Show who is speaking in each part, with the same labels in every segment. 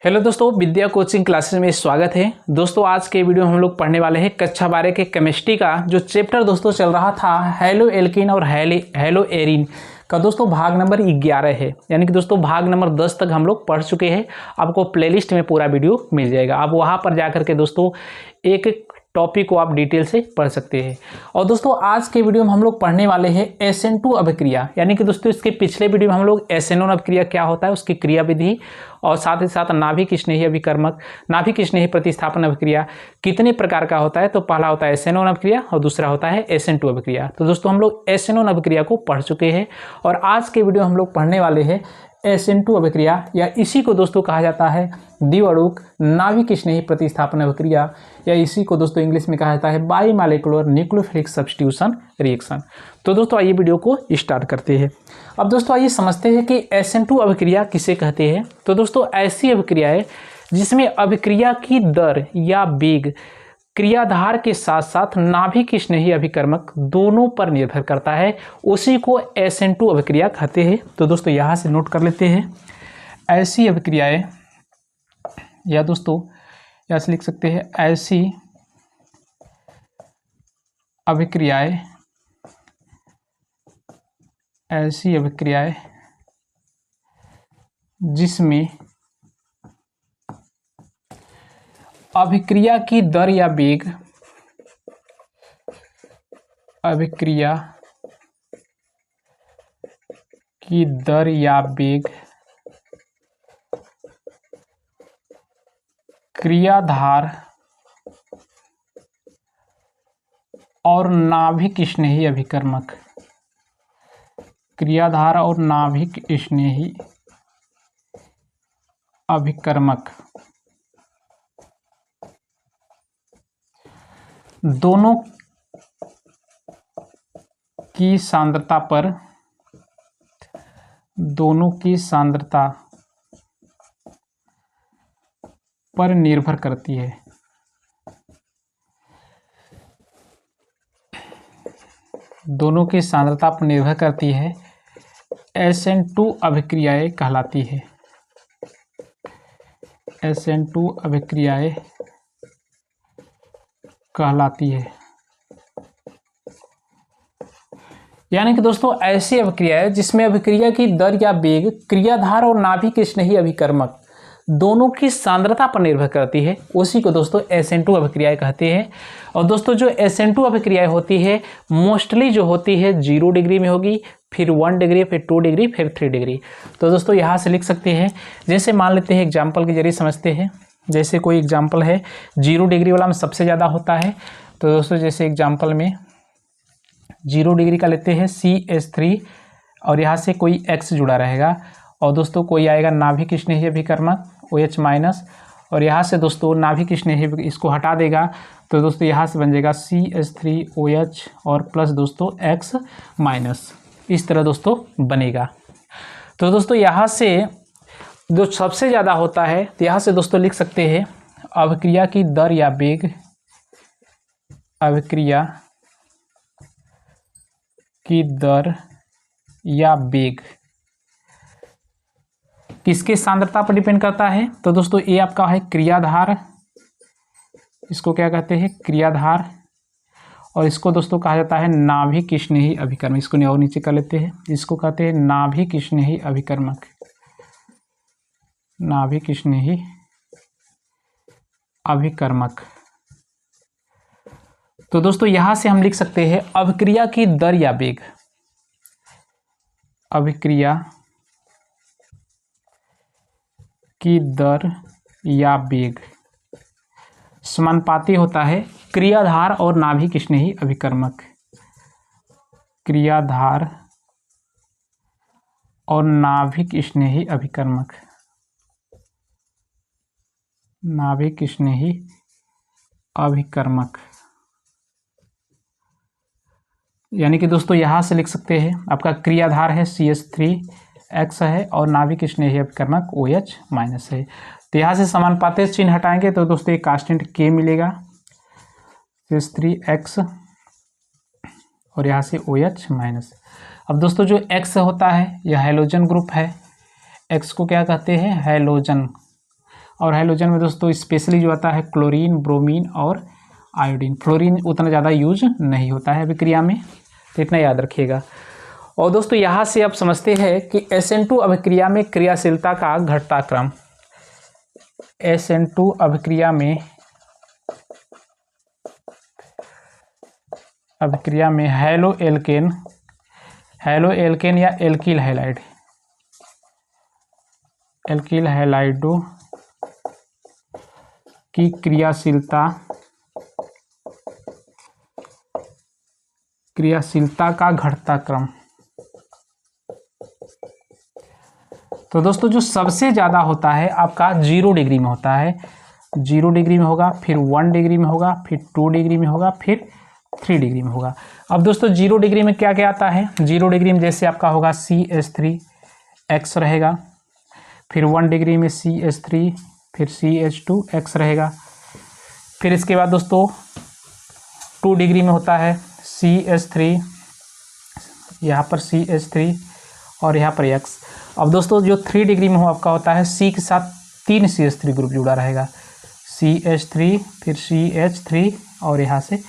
Speaker 1: Hello दोस्तों, विद्या coaching classes में स्वागत है। दोस्तों आज के वीडियो में हम लोग पढ़ने वाले हैं कक्षा 12 के केमिस्ट्री का जो चैप्टर दोस्तों चल रहा था हेलो एल्कीन और हेलो एरीन का दोस्तों भाग नंबर 11 है। यानी कि दोस्तों भाग नंबर 10 तक हम लोग पढ़ चुके हैं। आपको प्लेलिस्ट में पूरा वीडियो मिल जाएगा, आप वहाँ पर जाकर के दोस्तों एक एक टॉपिक को आप डिटेल से पढ़ सकते हैं। और दोस्तों आज के वीडियो में हम लोग पढ़ने वाले हैं SN2 अभिक्रिया। यानी कि दोस्तों इसके पिछले वीडियो में हम लोग SN1 अभिक्रिया क्या होता है उसकी क्रिया विधि और साथ ही साथ नाभिक स्नेही अभिकर्मक, नाभिक स्नेही प्रतिस्थापन अभिक्रिया कितने प्रकार का होता है। तो पहला होता है SN1 अभिक्रिया और दूसरा होता है SN2 अभिक्रिया। तो दोस्तों हम लोग SN1 अभिक्रिया को पढ़ चुके हैं और आज के वीडियो हम लोग पढ़ने वाले हैं SN2 अभिक्रिया, या इसी को दोस्तों कहा जाता है द्विअणुक नाभिक स्नेही प्रतिस्थापन अभिक्रिया, या इसी को दोस्तों इंग्लिश में कहा जाता है बाईमॉलिक्यूलर न्यूक्लियोफिलिक सब्स्टिट्यूशन रिएक्शन। तो दोस्तों आइए वीडियो को स्टार्ट करते हैं। अब दोस्तों आइए समझते हैं कि SN2 अभिक्रिया किसे कहते हैं। तो दोस्तों ऐसी अभिक्रिया है जिसमें अभिक्रिया की दर या वेग क्रियाधार के साथ साथ नाभिक स्नेही अभिकर्मक दोनों पर निर्भर करता है, उसी को SN2 अभिक्रिया कहते हैं। तो दोस्तों यहाँ से नोट कर लेते हैं ऐसी अभिक्रियाएं, या दोस्तों यहाँ से लिख सकते हैं ऐसी अभिक्रियाएं जिसमें अभिक्रिया की दर या वेग क्रियाधार और नाभिक स्नेही अभिकर्मक दोनों की सांद्रता पर निर्भर करती है। दोनों की सांद्रता पर निर्भर करती है SN2 अभिक्रियाएं कहलाती है। SN2 अभिक्रियाएं कहलाती है। यानी कि दोस्तों ऐसी अभिक्रिया है जिसमें अभिक्रिया की दर या वेग क्रियाधार और नाभिक स्नेही अभिकर्मक दोनों की सांद्रता पर निर्भर करती है, उसी को दोस्तों SN2 अभिक्रियाएं कहते हैं। और दोस्तों जो SN2 अभिक्रियाएं होती है मोस्टली जो होती है 0 डिग्री में होगी, फिर 1 डिग्री, फिर 2 डिग्री, फिर 3 डिग्री। तो दोस्तों यहाँ से लिख सकते हैं, जैसे मान लेते हैं एग्जाम्पल के जरिए समझते हैं। जैसे कोई एग्जाम्पल है 0 डिग्री वाला में सबसे ज़्यादा होता है। तो दोस्तों जैसे एग्जाम्पल में 0 डिग्री का लेते हैं CH3 और यहाँ से कोई X जुड़ा रहेगा, और दोस्तों कोई आएगा नाभिक स्नेही अभिकर्मक OH माइनस, और यहाँ से दोस्तों नाभिक स्नेही इसको हटा देगा तो दोस्तों यहाँ से बन जाएगा CH3OH और प्लस दोस्तों X माइनस, इस तरह दोस्तों बनेगा। तो दोस्तों यहाँ से जो सबसे ज़्यादा होता है तो यहाँ से दोस्तों लिख सकते हैं अभिक्रिया की दर या वेग किसके सांद्रता पर डिपेंड करता है। तो दोस्तों ये आपका है क्रियाधार, इसको क्या कहते हैं क्रियाधार, और इसको दोस्तों कहा जाता है नाभिक स्नेही अभिकर्मक। इसको और नीचे कर लेते हैं, इसको कहते हैं नाभिक स्नेही अभिकर्मक। तो दोस्तों यहां से हम लिख सकते हैं अभिक्रिया की दर या वेग, अभिक्रिया की दर या वेग समानुपाती होता है क्रियाधार और नाभिक स्नेही अभिकर्मक, क्रियाधार और नाभिक स्नेही अभिकर्मक, नाभिक स्नेही अभिकर्मक। यानी कि दोस्तों यहाँ से लिख सकते हैं आपका क्रियाधार है CH3X है और नाभिक स्नेही अभिकर्मक OH माइनस है। तो यहाँ से समानुपाती चिन्ह हटाएंगे तो दोस्तों एक कांस्टेंट K मिलेगा, CH3X और यहाँ से OH माइनस। अब दोस्तों जो X होता है यह हैलोजन ग्रुप है, X को क्या कहते हैं हैलोजन, और हैलोजन में दोस्तों स्पेशली जो आता है क्लोरीन, ब्रोमीन और आयोडीन। फ्लोरीन उतना ज़्यादा यूज नहीं होता है अभिक्रिया में, तो इतना याद रखिएगा। और दोस्तों यहाँ से आप समझते हैं कि SN2 अभिक्रिया में क्रियाशीलता का घटता क्रम। SN2 अभिक्रिया में हैलो एल्केन या एल्किल हैलाइडो की क्रियाशीलता का घटता क्रम। तो दोस्तों जो सबसे ज़्यादा होता है आपका 0 डिग्री में होता है। 0 डिग्री में होगा, फिर 1 डिग्री में होगा, फिर 2 डिग्री में होगा, फिर 3 डिग्री में होगा। अब दोस्तों 0 डिग्री में क्या क्या आता है? 0 डिग्री में जैसे आपका होगा CH3X रहेगा, फिर 1 डिग्री में CH3, फिर CH2X रहेगा। फिर इसके बाद दोस्तों 2 डिग्री में होता है CH3, यहाँ पर CH3 और यहाँ पर X। अब दोस्तों जो 3 डिग्री में हो आपका होता है C के साथ 3 CH3 ग्रुप जुड़ा रहेगा, CH3 फिर CH3 और यहाँ से,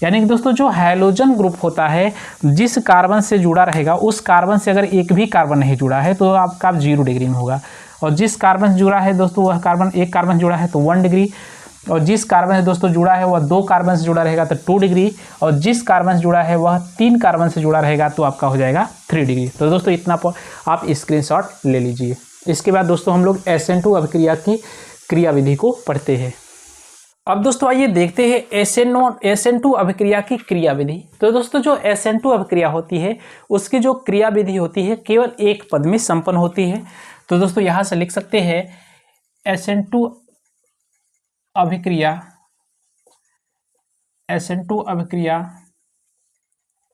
Speaker 1: यानी कि दोस्तों जो हैलोजन ग्रुप होता है जिस कार्बन से जुड़ा रहेगा उस कार्बन से अगर एक भी कार्बन नहीं जुड़ा है तो आपका 0 डिग्री में होगा। और जिस कार्बन से जुड़ा है दोस्तों वह कार्बन, एक कार्बन जुड़ा है तो 1 डिग्री, और जिस कार्बन से दोस्तों जुड़ा है वह 2 कार्बन से जुड़ा रहेगा तो 2 डिग्री, और जिस कार्बन से जुड़ा है वह 3 कार्बन से जुड़ा रहेगा तो आपका हो जाएगा 3 डिग्री। तो दोस्तों इतना आप स्क्रीनशॉट ले लीजिए। इसके बाद दोस्तों हम लोग SN2 अभिक्रिया की क्रियाविधि को पढ़ते हैं। अब दोस्तों आइए देखते हैं SN2 अभिक्रिया की क्रियाविधि। तो दोस्तों जो SN2 अभिक्रिया होती है उसकी जो क्रियाविधि होती है केवल एक पद में संपन्न होती है। तो दोस्तों यहाँ से लिख सकते हैं SN2 अभिक्रिया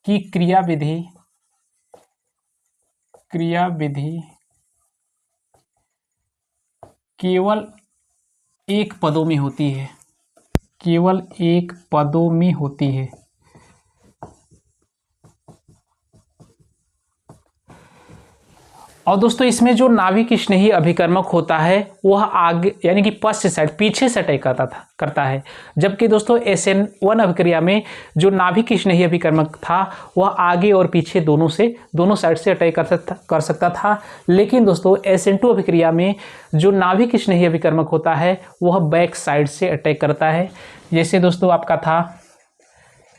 Speaker 1: की क्रियाविधि केवल एक पदों में होती है, केवल एक पदों में होती है। और दोस्तों इसमें जो नाभिक स्नेही अभिकर्मक होता है वह आगे यानी कि पश्च साइड, पीछे से अटैक करता है, जबकि दोस्तों SN1 अभिक्रिया में जो नाभिक स्नेही अभिकर्मक था वह आगे और पीछे दोनों साइड से अटैक कर सकता था। लेकिन दोस्तों SN2 अभिक्रिया में जो नाभिक स्नेही अभिकर्मक होता है वह बैक साइड से अटैक करता है। जैसे दोस्तों आपका था,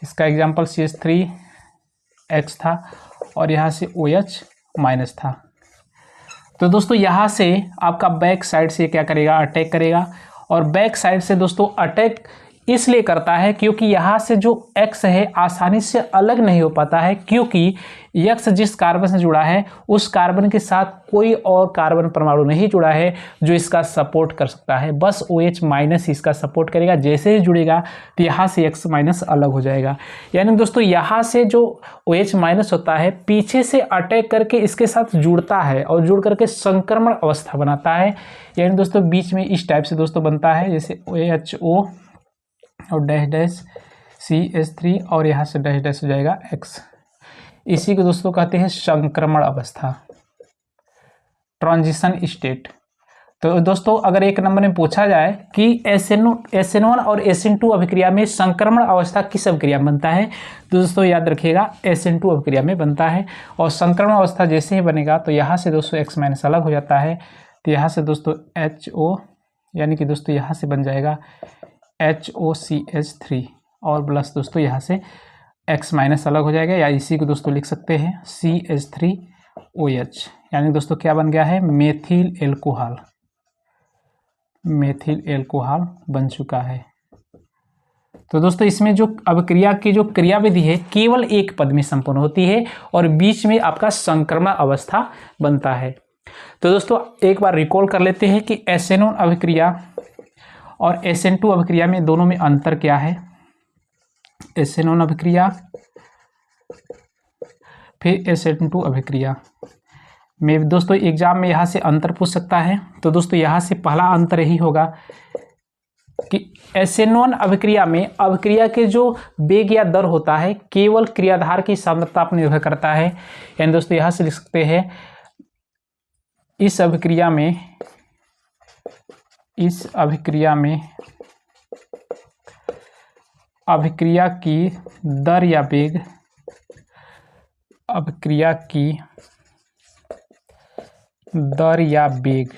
Speaker 1: इसका एग्जाम्पल CH3X था और यहाँ से OH- था। तो दोस्तों यहाँ से आपका बैक साइड से क्या करेगा, अटैक करेगा। और बैक साइड से दोस्तों अटैक इसलिए करता है क्योंकि यहाँ से जो X है आसानी से अलग नहीं हो पाता है, क्योंकि X जिस कार्बन से जुड़ा है उस कार्बन के साथ कोई और कार्बन परमाणु नहीं जुड़ा है जो इसका सपोर्ट कर सकता है, बस OH- इसका सपोर्ट करेगा। जैसे ही जुड़ेगा तो यहाँ से X- अलग हो जाएगा। यानी दोस्तों यहाँ से जो OH- होता है पीछे से अटैक करके इसके साथ जुड़ता है और जुड़ करके संक्रमण अवस्था बनाता है। यानी दोस्तों बीच में इस टाइप से दोस्तों बनता है, जैसे OHO और डैश CH3 और यहाँ से डैश हो जाएगा X। इसी को दोस्तों कहते हैं संक्रमण अवस्था, ट्रांजिशन स्टेट। तो दोस्तों अगर एक नंबर में पूछा जाए कि SN1 और SN2 अभिक्रिया में संक्रमण अवस्था किस अभिक्रिया में बनता है, तो दोस्तों याद रखिएगा SN2 अभिक्रिया में बनता है। और संक्रमण अवस्था जैसे ही बनेगा तो यहाँ से दोस्तों X- अलग हो जाता है, तो यहाँ से दोस्तों HO यानी कि दोस्तों यहाँ से बन जाएगा HOCH3 और प्लस दोस्तों यहाँ से X- अलग हो जाएगा, या इसी को दोस्तों लिख सकते हैं CH3OH, यानी दोस्तों क्या बन गया है, मेथिल एल्कोहल बन चुका है। तो दोस्तों इसमें जो अभिक्रिया की जो क्रियाविधि है केवल एक पद में संपन्न होती है और बीच में आपका संक्रमण अवस्था बनता है। तो दोस्तों एक बार रिकॉल कर लेते हैं कि SN1 अभिक्रिया और SN2 अभिक्रिया में दोनों में अंतर क्या है। SN1 अभिक्रिया फिर SN2 अभिक्रिया में दोस्तों एग्जाम में यहाँ से अंतर पूछ सकता है। तो दोस्तों यहाँ से पहला अंतर यही होगा कि SN1 अभिक्रिया में अभिक्रिया के जो वेग या दर होता है केवल क्रियाधार की सांद्रता पर निर्भर करता है। यानी दोस्तों यहाँ से लिख सकते हैं इस अभिक्रिया इस अभिक्रिया में अभिक्रिया की दर या वेग, अभिक्रिया की दर या वेग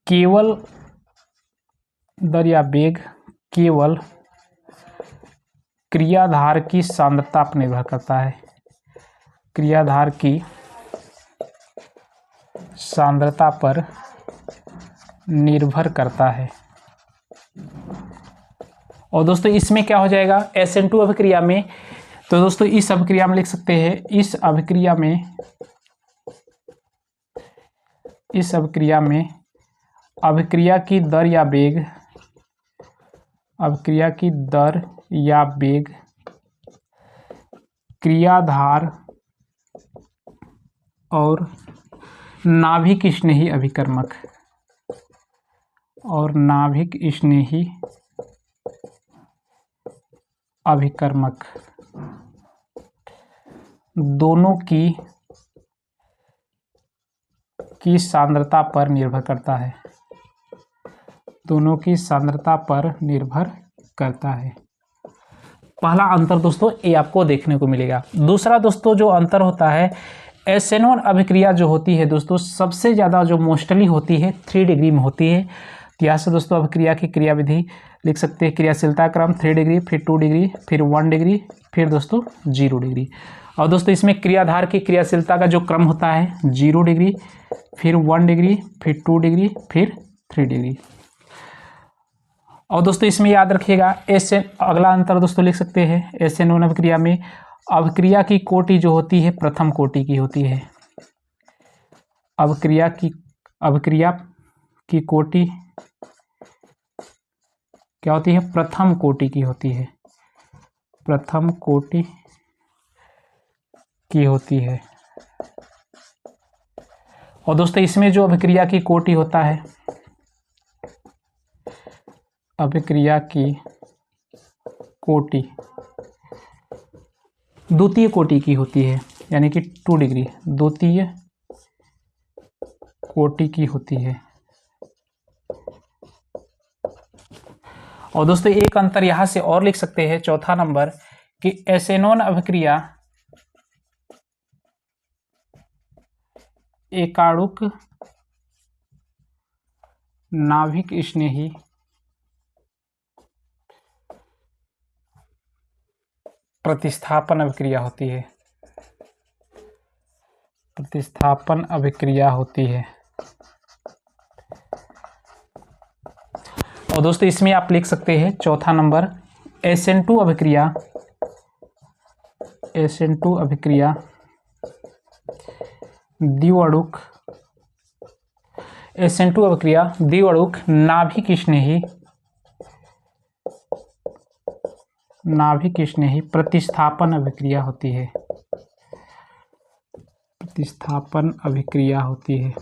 Speaker 1: केवल दर या वेग केवल क्रियाधार की सांद्रता पर निर्भर करता है, क्रियाधार की सांद्रता पर निर्भर करता है। और दोस्तों इसमें क्या हो जाएगा, SN2 अभिक्रिया में, तो दोस्तों इस अभिक्रिया में लिख सकते हैं, इस अभिक्रिया में अभिक्रिया की दर या वेग, अभिक्रिया की दर या वेग क्रियाधार और नाभिक स्नेही अभिकर्मक, और नाभिक स्नेही अभिकर्मक दोनों की सांद्रता पर निर्भर करता है, दोनों की सांद्रता पर निर्भर करता है। पहला अंतर दोस्तों ये आपको देखने को मिलेगा। दूसरा दोस्तों जो अंतर होता है, SN1 अभिक्रिया जो होती है दोस्तों सबसे ज़्यादा जो मोस्टली होती है 3 डिग्री में होती है। तो यहाँ से दोस्तों अभिक्रिया की क्रियाविधि लिख सकते हैं, क्रियाशीलता क्रम 3 डिग्री, फिर 2 डिग्री, फिर 1 डिग्री, फिर दोस्तों 0 डिग्री। और दोस्तों इसमें क्रियाधार की क्रियाशीलता का जो क्रम होता है 0 डिग्री, फिर 1 डिग्री, फिर 2 डिग्री, फिर 3 डिग्री। और दोस्तों इसमें याद रखिएगा अगला अंतर दोस्तों लिख सकते हैं, SN1 अभिक्रिया में अभिक्रिया की कोटि जो होती है प्रथम कोटि की होती है, अभिक्रिया की कोटि क्या होती है, प्रथम कोटि की होती है, प्रथम कोटि की होती है। और दोस्तों इसमें जो अभिक्रिया की कोटि होता है, अभिक्रिया की कोटि द्वितीय कोटि की होती है, यानी कि 2 डिग्री द्वितीय कोटि की होती है। और दोस्तों एक अंतर यहाँ से और लिख सकते हैं, चौथा नंबर, कि SN1 अभिक्रिया एकाणुक नाभिक स्नेही प्रतिस्थापन अभिक्रिया होती है, प्रतिस्थापन अभिक्रिया होती है। और दोस्तों इसमें आप लिख सकते हैं चौथा नंबर, SN2 अभिक्रिया द्विअणुक SN2 अभिक्रिया द्विअणुक नाभिक स्नेही प्रतिस्थापन अभिक्रिया होती है, प्रतिस्थापन अभिक्रिया होती है।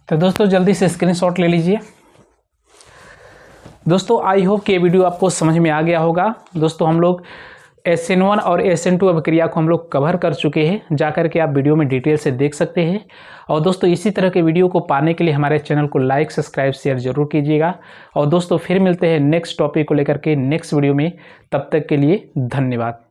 Speaker 1: तो दोस्तों जल्दी से स्क्रीनशॉट ले लीजिए। दोस्तों आई होप कि ये वीडियो आपको समझ में आ गया होगा। दोस्तों हम लोग SN1 और SN2 अभिक्रिया को हम लोग कवर कर चुके हैं, जाकर के आप वीडियो में डिटेल से देख सकते हैं। और दोस्तों इसी तरह के वीडियो को पाने के लिए हमारे चैनल को लाइक, सब्सक्राइब, शेयर जरूर कीजिएगा। और दोस्तों फिर मिलते हैं नेक्स्ट टॉपिक को लेकर के नेक्स्ट वीडियो में। तब तक के लिए धन्यवाद।